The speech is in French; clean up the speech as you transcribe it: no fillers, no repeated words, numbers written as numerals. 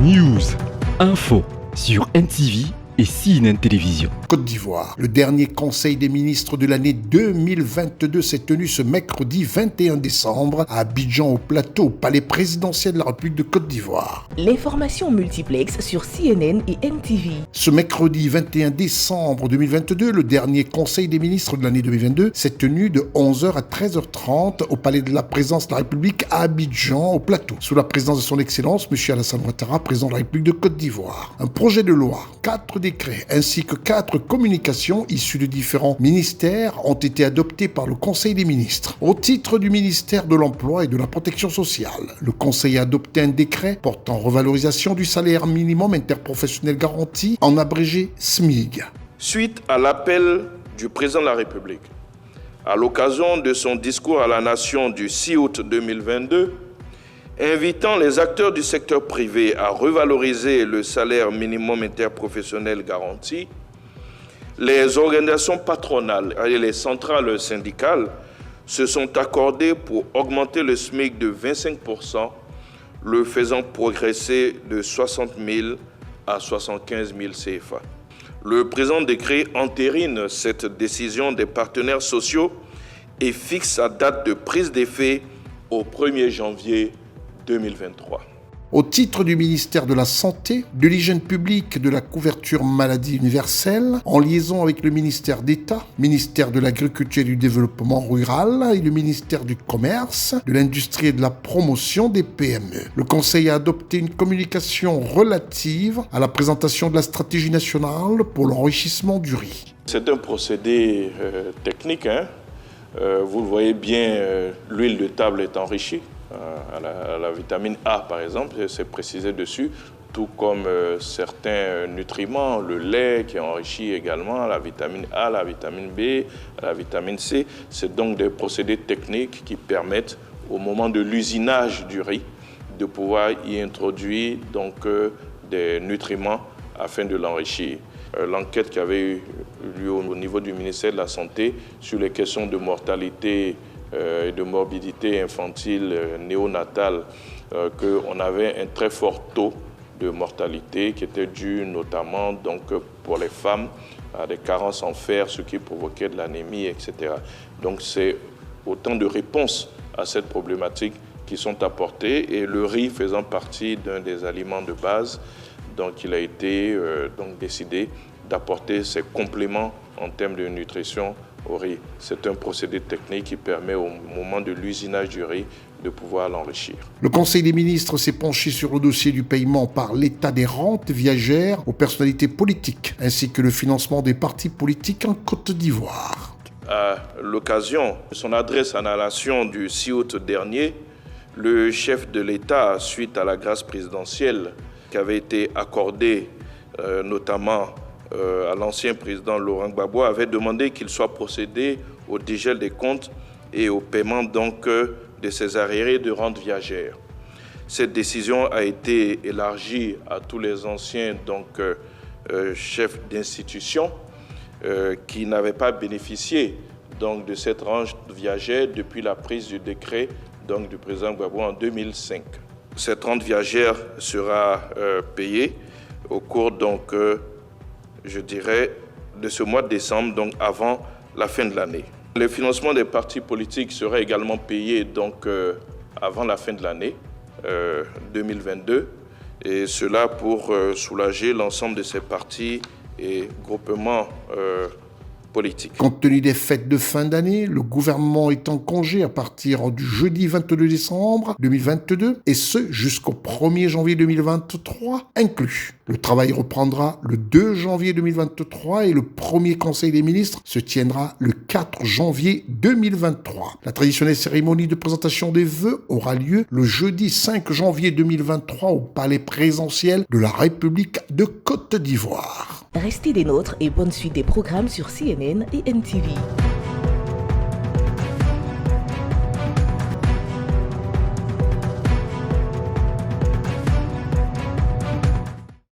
News, info sur NTV et CNN Télévision. Côte d'Ivoire. Le dernier conseil des ministres de l'année 2022 s'est tenu ce mercredi 21 décembre à Abidjan au Plateau, au palais présidentiel de la République de Côte d'Ivoire. L'information multiplex sur CNN et NTV. Ce mercredi 21 décembre 2022, le dernier conseil des ministres de l'année 2022 s'est tenu de 11h à 13h30 au palais de la présidence de la République à Abidjan au Plateau, sous la présidence de son Excellence M. Alassane Ouattara, président de la République de Côte d'Ivoire. Un projet de loi, 4 décrets ainsi que 4 communications issues de différents ministères ont été adoptés par le Conseil des ministres. Au titre du ministère de l'Emploi et de la Protection sociale, le Conseil a adopté un décret portant revalorisation du salaire minimum interprofessionnel garanti, en abrégé SMIG. Suite à l'appel du président de la République, à l'occasion de son discours à la nation du 6 août 2022, invitant les acteurs du secteur privé à revaloriser le salaire minimum interprofessionnel garanti, les organisations patronales et les centrales syndicales se sont accordées pour augmenter le SMIC de 25%, le faisant progresser de 60 000 à 75 000 CFA. Le présent décret entérine cette décision des partenaires sociaux et fixe sa date de prise d'effet au 1er janvier 2023. Au titre du ministère de la Santé, de l'Hygiène publique et de la couverture maladie universelle, en liaison avec le ministère d'État, ministère de l'Agriculture et du Développement rural et le ministère du Commerce, de l'Industrie et de la Promotion des PME. Le Conseil a adopté une communication relative à la présentation de la stratégie nationale pour l'enrichissement du riz. C'est un procédé technique. Vous le voyez bien, l'huile de table est enrichie. À la vitamine A, par exemple, c'est précisé dessus, tout comme certains nutriments, le lait qui est enrichi également, la vitamine A, la vitamine B, la vitamine C. C'est donc des procédés techniques qui permettent, au moment de l'usinage du riz, de pouvoir y introduire donc, des nutriments afin de l'enrichir. L'enquête qui avait eu lieu au niveau du ministère de la Santé sur les questions de mortalité et de morbidité infantile néonatale, qu'on avait un très fort taux de mortalité qui était dû notamment donc, pour les femmes à des carences en fer, ce qui provoquait de l'anémie, etc. Donc c'est autant de réponses à cette problématique qui sont apportées, et le riz faisant partie d'un des aliments de base, donc il a été donc décidé d'apporter ces compléments en termes de nutrition au riz. C'est un procédé technique qui permet au moment de l'usinage du riz de pouvoir l'enrichir. Le Conseil des ministres s'est penché sur le dossier du paiement par l'État des rentes viagères aux personnalités politiques, ainsi que le financement des partis politiques en Côte d'Ivoire. À l'occasion de son adresse à la nation du 6 août dernier, le chef de l'État, suite à la grâce présidentielle qui avait été accordée notamment à l'ancien président Laurent Gbagbo, avait demandé qu'il soit procédé au dégel des comptes et au paiement donc de ses arriérés de rente viagère. Cette décision a été élargie à tous les anciens donc, chefs d'institutions qui n'avaient pas bénéficié donc, de cette rente viagère depuis la prise du décret donc, du président Gbagbo en 2005. Cette rente viagère sera payée au cours donc, je dirais, de ce mois de décembre, donc avant la fin de l'année. Le financement des partis politiques sera également payé donc, avant la fin de l'année 2022, et cela pour soulager l'ensemble de ces partis et groupements politiques. Compte tenu des fêtes de fin d'année, le gouvernement est en congé à partir du jeudi 22 décembre 2022 et ce jusqu'au 1er janvier 2023 inclus. Le travail reprendra le 2 janvier 2023 et le premier conseil des ministres se tiendra le 4 janvier 2023. La traditionnelle cérémonie de présentation des vœux aura lieu le jeudi 5 janvier 2023 au palais présidentiel de la République de Côte d'Ivoire. Restez des nôtres et bonne suite des programmes sur CNN et NTV.